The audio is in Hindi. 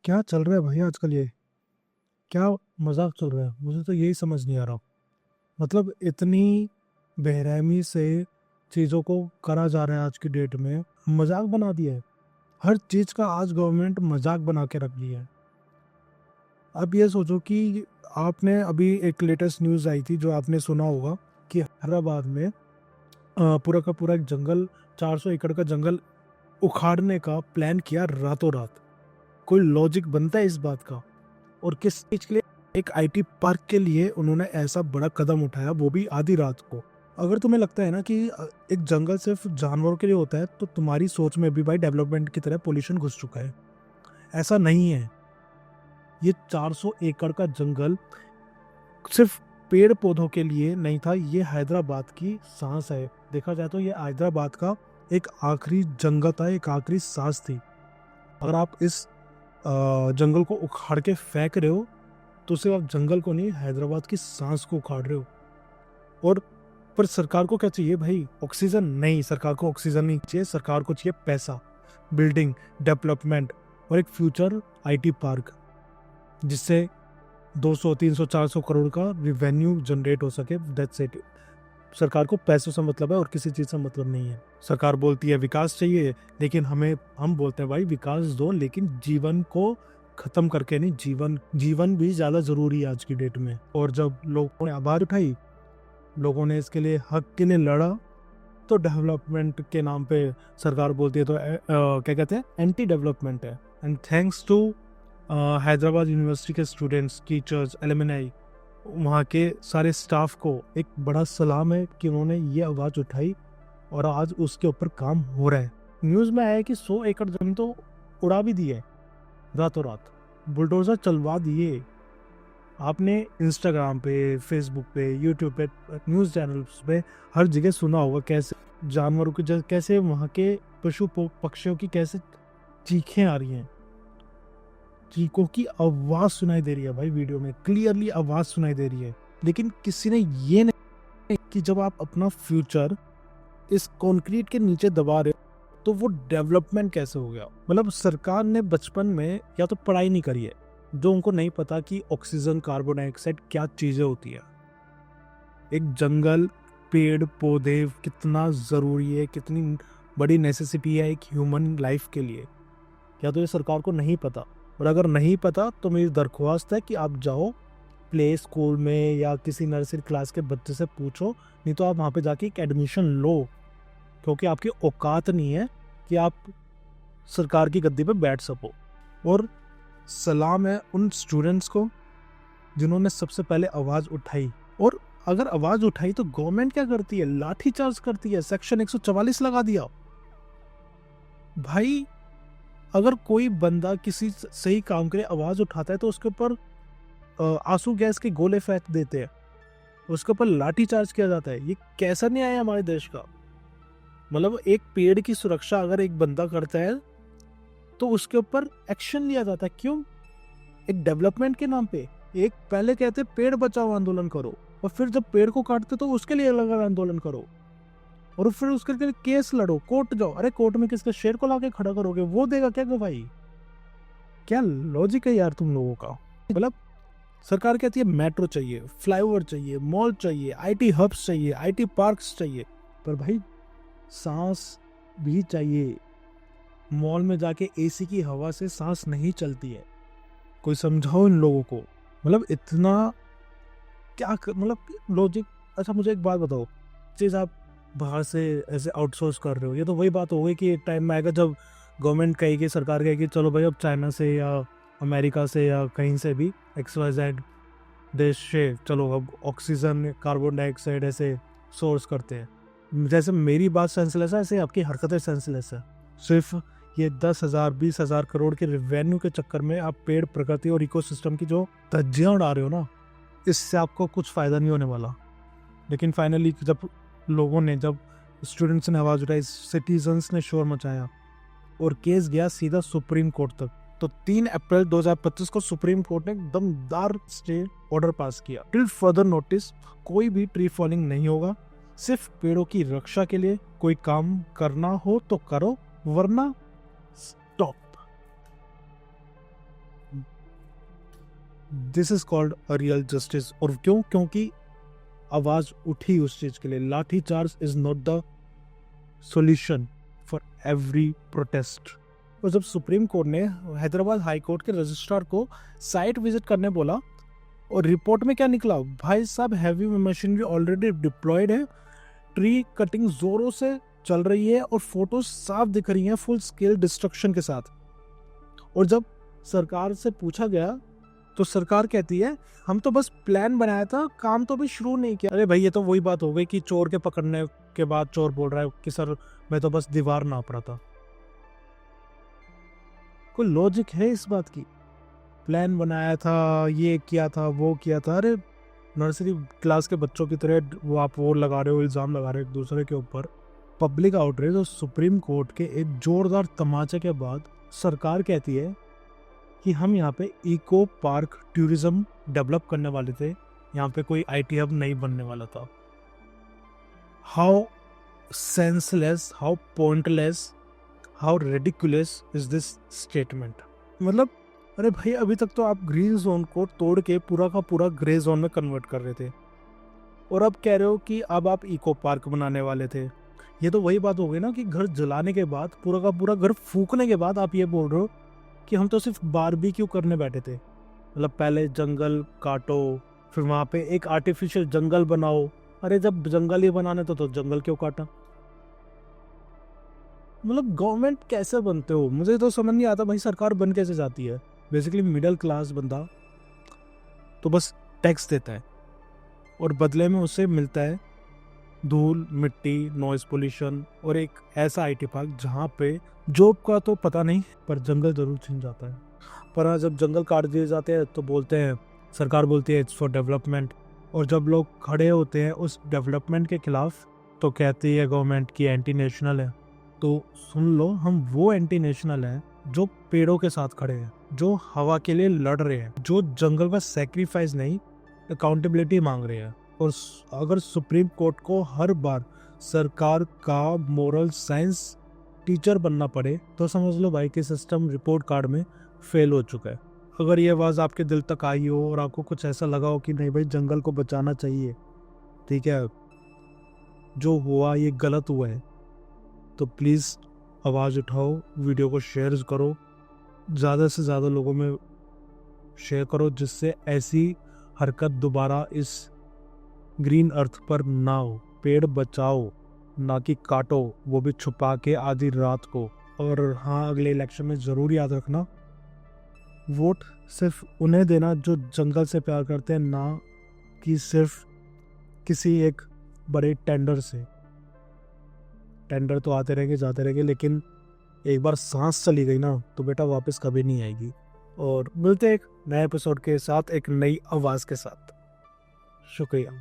क्या चल रहा है भाई आजकल? ये क्या मजाक चल रहा है? मुझे तो यही समझ नहीं आ रहा। मतलब इतनी बेरहमी से चीज़ों को करा जा रहा है आज की डेट में। मजाक बना दिया है। हर चीज़ का आज गवर्नमेंट मजाक बना के रख दिया है। अब ये सोचो कि आपने अभी एक लेटेस्ट न्यूज़ आई थी जो आपने सुना होगा कि हैदराबाद में पूरा का पूरा एक जंगल, 400 एकड़ का जंगल उखाड़ने का प्लान किया रातों रात। कोई लॉजिक बनता है इस बात का? और किस चीज के लिए? एक आईटी पार्क के लिए उन्होंने ऐसा बड़ा कदम उठाया, वो भी आधी रात को। अगर तुम्हें लगता है ना कि एक जंगल सिर्फ जानवरों के लिए होता है, तो तुम्हारी सोच में भी भाई डेवलपमेंट की तरह पोल्यूशन घुस चुका है। ऐसा नहीं है। ये 400 एकड़ का जंगल सिर्फ पेड़ पौधों के लिए नहीं था, ये हैदराबाद की सांस है। देखा जाए तो ये हैदराबाद का एक आखिरी जंगल था, एक आखिरी सांस थी। अगर आप इस जंगल को उखाड़ के फेंक रहे हो, तो सिर्फ आप जंगल को नहीं, हैदराबाद की सांस को उखाड़ रहे हो। और पर सरकार को क्या चाहिए भाई? ऑक्सीजन नहीं, सरकार को ऑक्सीजन नहीं चाहिए, सरकार को चाहिए पैसा, बिल्डिंग, डेवलपमेंट और एक फ्यूचर आईटी पार्क, जिससे 200 300 400 करोड़ का रिवेन्यू जनरेट हो सके। That's it. सरकार को पैसों से मतलब है और किसी चीज़ से मतलब नहीं है। सरकार बोलती है विकास चाहिए, लेकिन हम बोलते हैं भाई विकास दो, लेकिन जीवन को खत्म करके नहीं। जीवन भी ज़्यादा ज़रूरी है आज की डेट में। और जब लोगों ने आवाज़ उठाई, लोगों ने इसके लिए हक के लिए लड़ा, तो डेवलपमेंट के नाम पे सरकार बोलती है तो क्या कहते हैं, एंटी डेवलपमेंट है। And thanks to Hyderabad university के स्टूडेंट्स, टीचर्स, एलुमनाई, वहाँ के सारे स्टाफ को एक बड़ा सलाम है कि उन्होंने ये आवाज़ उठाई और आज उसके ऊपर काम हो रहा है। न्यूज़ में आया है कि 100 एकड़ जमीन तो उड़ा भी दी है रातों रात, बुलडोजर चलवा दिए। आपने इंस्टाग्राम पे, फेसबुक पे, यूट्यूब पे, न्यूज़ चैनल्स पे हर जगह सुना होगा कैसे जानवरों की, कैसे वहाँ के पशु पक्षियों की कैसे चीखें आ रही हैं। चीखों की आवाज़ सुनाई दे रही है भाई, वीडियो में क्लियरली आवाज़ सुनाई दे रही है। लेकिन किसी ने ये नहीं कि जब आप अपना फ्यूचर इस कंक्रीट के नीचे दबा रहे हो, तो वो डेवलपमेंट कैसे हो गया? मतलब सरकार ने बचपन में या तो पढ़ाई नहीं करी है, जो उनको नहीं पता कि ऑक्सीजन, कार्बन डाइऑक्साइड क्या चीज़ें होती है। एक जंगल, पेड़ पौधे कितना ज़रूरी है, कितनी बड़ी नेसेसिटी है एक ह्यूमन लाइफ के लिए। या तो ये सरकार को नहीं पता, और अगर नहीं पता तो मेरी दरख्वास्त है कि आप जाओ प्ले स्कूल में या किसी नर्सरी क्लास के बच्चे से पूछो, नहीं तो आप वहाँ पे जाके एक एडमिशन लो, क्योंकि आपकी औकात नहीं है कि आप सरकार की गद्दी पे बैठ सको। और सलाम है उन स्टूडेंट्स को जिन्होंने सबसे पहले आवाज़ उठाई। और अगर आवाज़ उठाई तो गवर्नमेंट क्या करती है? लाठी चार्ज करती है, सेक्शन 144 लगा दिया। भाई अगर कोई बंदा किसी सही काम के लिए आवाज़ उठाता है तो उसके ऊपर आंसू गैस के गोले फेंक देते हैं, उसके ऊपर लाठी चार्ज किया जाता है। ये कैसा न्याय है हमारे देश का? मतलब एक पेड़ की सुरक्षा अगर एक बंदा करता है तो उसके ऊपर एक्शन लिया जाता है। क्यों? एक डेवलपमेंट के नाम पे। एक पहले कहते पेड़ बचाओ आंदोलन करो, और फिर जब पेड़ को काटते तो उसके लिए अलग अलग आंदोलन करो, और फिर उसके लिए केस लड़ो, कोर्ट जाओ। अरे कोर्ट में किसके शेर को लाके खड़ा करोगे? वो देगा क्या गवाही? क्या लॉजिक है यार तुम लोगों का? मतलब सरकार कहती है मेट्रो चाहिए, फ्लाईओवर चाहिए, मॉल चाहिए, आईटी हब्स चाहिए, आईटी पार्क्स चाहिए, पर भाई सांस भी चाहिए। मॉल में जाके एसी की हवा से सांस नहीं चलती है। कोई समझाओ इन लोगों को। मतलब इतना मतलब लॉजिक। अच्छा मुझे एक बात बताओ, चीज़ आप बाहर से ऐसे आउटसोर्स कर रहे हो, ये तो वही बात हो गई कि एक टाइम में आएगा जब गवर्नमेंट कहेगी, सरकार कहेगी चलो भाई अब चाइना से या अमेरिका से या कहीं से भी XYZ देश से चलो अब ऑक्सीजन, कार्बन डाइऑक्साइड ऐसे सोर्स करते हैं। जैसे मेरी बात सेंसलेस है, ऐसे आपकी हरकतें सेंसलेस है। सिर्फ ये 10,000 20,000 करोड़ के रेवेन्यू के चक्कर में आप पेड़, प्रकृति और इकोसिस्टम की जो धज्जियां उड़ा रहे हो ना, इससे आपको कुछ फ़ायदा नहीं होने वाला। लेकिन फाइनली जब स्टूडेंट्स ने आवाज़ उठाई, सिटीजन्स ने शोर मचाया और केस गया सीधा सुप्रीम कोर्ट तक, तो 3 अप्रैल 2025 को सुप्रीम कोर्ट ने दमदार स्टे ऑर्डर पास किया। टिल फर्दर नोटिस कोई भी ट्री फॉलिंग नहीं होगा। सिर्फ पेड़ों की रक्षा के लिए कोई काम करना हो तो करो, वरना stop. This is called a real justice. और क्यों? क्योंकि आवाज उठी उस चीज के लिए। लाठी charge is not the solution for every protest. और जब सुप्रीम कोर्ट ने हैदराबाद हाई कोर्ट के रजिस्ट्रार को साइट विजिट करने बोला, और रिपोर्ट में क्या निकला भाई साहब, हैवी मशीनरी ऑलरेडी डिप्लॉयड है, ट्री कटिंग जोरों से चल रही है और फोटोज साफ दिख रही हैं फुल स्केल डिस्ट्रक्शन के साथ। और जब सरकार से पूछा गया तो सरकार कहती है हम तो बस प्लान बनाया था, काम तो अभी शुरू नहीं किया। अरे भाई, ये तो वही बात हो गई कि चोर के पकड़ने के बाद चोर बोल रहा है कि सर मैं तो बस दीवार नाप रहा था। कोई लॉजिक है इस बात की? प्लान बनाया था, ये किया था, वो किया था। अरे नर्सरी क्लास के बच्चों की तरह वो आप वो लगा रहे हो, इल्ज़ाम लगा रहे हो एक दूसरे के ऊपर। पब्लिक आउटरीच और सुप्रीम कोर्ट के एक जोरदार तमाचे के बाद सरकार कहती है कि हम यहाँ पे इको पार्क टूरिज्म डेवलप करने वाले थे, यहाँ पे कोई आईटी हब नहीं बनने वाला था। How senseless, how pointless, how ridiculous is this statement. मतलब अरे भाई, अभी तक तो आप ग्रीन जोन को तोड़ के पूरा का पूरा ग्रे जोन में कन्वर्ट कर रहे थे, और अब कह रहे हो कि अब आप इको पार्क बनाने वाले थे। ये तो वही बात हो गई ना कि घर जलाने के बाद, पूरा का पूरा घर फूकने के बाद आप ये बोल रहे हो कि हम तो सिर्फ बारबेक्यू करने बैठे थे। मतलब पहले जंगल काटो, फिर वहाँ पे एक आर्टिफिशियल जंगल बनाओ। अरे जब जंगल ही बनाने तो जंगल क्यों काटा? मतलब गवर्नमेंट कैसे बनते हो, मुझे तो समझ नहीं आता भाई। सरकार बन कैसे जाती है? बेसिकली मिडिल क्लास बंदा तो बस टैक्स देता है और बदले में उसे मिलता है धूल, मिट्टी, नॉइज पोल्यूशन और एक ऐसा आईटी पार्क जहाँ पे जॉब का तो पता नहीं पर जंगल जरूर छिन जाता है। पर हाँ, जब जंगल काट दिए जाते हैं तो बोलते हैं, सरकार बोलती है इट्स फॉर डेवलपमेंट। और जब लोग खड़े होते हैं उस डेवलपमेंट के खिलाफ तो कहती है गवर्नमेंट की एंटी नेशनल है। तो सुन लो, हम वो एंटी नेशनल हैं जो पेड़ों के साथ खड़े हैं, जो हवा के लिए लड़ रहे हैं, जो जंगल का सेक्रीफाइस नहीं अकाउंटेबिलिटी मांग रहे हैं। और अगर सुप्रीम कोर्ट को हर बार सरकार का मोरल साइंस टीचर बनना पड़े तो समझ लो भाई कि सिस्टम रिपोर्ट कार्ड में फेल हो चुका है। अगर ये आवाज़ आपके दिल तक आई हो और आपको कुछ ऐसा लगा हो कि नहीं भाई जंगल को बचाना चाहिए, ठीक है, जो हुआ ये गलत हुआ है, तो प्लीज़ आवाज़ उठाओ, वीडियो को शेयर करो, ज़्यादा से ज़्यादा लोगों में शेयर करो, जिससे ऐसी हरकत दोबारा इस ग्रीन अर्थ पर ना हो। पेड़ बचाओ, ना कि काटो, वो भी छुपा के आधी रात को। और हाँ, अगले इलेक्शन में ज़रूर याद रखना, वोट सिर्फ उन्हें देना जो जंगल से प्यार करते हैं, ना कि सिर्फ किसी एक बड़े टेंडर से। टेंडर तो आते रहेंगे जाते रहेंगे, लेकिन एक बार सांस चली गई ना तो बेटा वापस कभी नहीं आएगी। और मिलते हैं एक नए एपिसोड के साथ, एक नई आवाज़ के साथ। शुक्रिया।